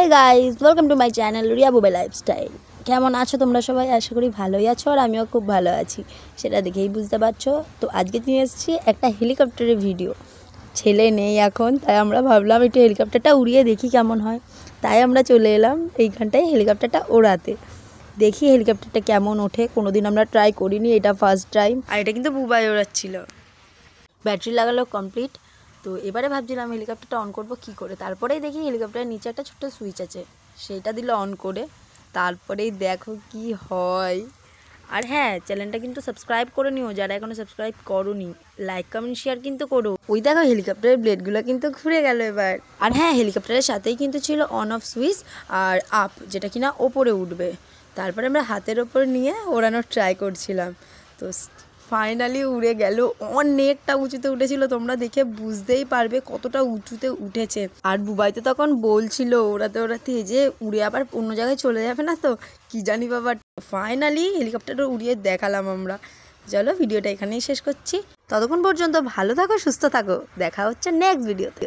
Hey guys welcome to my channel Riya बुबे lifestyle. কেমন আছো তোমরা সবাই? আশা করি ভালোই আছো আর আমিও খুব ভালো আছি, সেটা দেখেই বুঝতে পারছো। তো আজকে নিয়ে এসেছি একটা হেলিকপ্টারের ভিডিও। ছেলে নেই এখন, তাই আমরা ভাবলাম একটু হেলিকপ্টারটা উড়িয়ে দেখি কেমন হয়। তাই আমরা চলে এলাম এইখানটায় হেলিকপ্টারটা ওড়াতে। দেখি হেলিকপ্টারটা কেমন ওঠে, কোনোদিন আমরা ট্রাই করিনি, এটা ফার্স্ট টাইম। আর এটা কিন্তু বুবাই ওড়াচ্ছিল। ব্যাটারি লাগালো কমপ্লিট। তো এবারে ভাবছিলাম হেলিকপ্টারটা অন করব কি করে। তারপরেই দেখি হেলিকপ্টারের নিচে একটা ছোট্ট সুইচ আছে, সেইটা দিল অন করে। তারপরেই দেখো কি হয়। আর হ্যাঁ, চ্যানেলটা কিন্তু সাবস্ক্রাইব করে নিও যারা এখনো সাবস্ক্রাইব করোনি। লাইক কমেন্ট শেয়ার কিন্তু করো। ওই দেখো হেলিকপ্টারের ব্লেডগুলো কিন্তু ঘুরে গেল এবার। আর হ্যাঁ, হেলিকপ্টারের সাথেই কিন্তু ছিল অন অফ সুইচ আর আপ, যেটা কিনা ওপরে উঠবে। তারপরে আমরা হাতের ওপর নিয়ে ওড়ানোর ট্রাই করছিলাম। তো ফাইনালি উড়ে গেল। অনেকটা উঁচুতে উঠেছিল, তোমরা দেখে বুঝতেই পারবে কতটা উঁচুতে উঠেছে। আর বুবাই তো তখন বলছিল ওড়াতে ওড়াতে যে উড়ে আবার অন্য জায়গায় চলে যাবে না তো, কি জানি বাবা। ফাইনালি হেলিকপ্টারটা উড়িয়ে দেখালাম আমরা। চলো ভিডিওটা এখানেই শেষ করছি। ততক্ষণ পর্যন্ত ভালো থাকো, সুস্থ থাকো, দেখা হচ্ছে নেক্সট ভিডিওতে।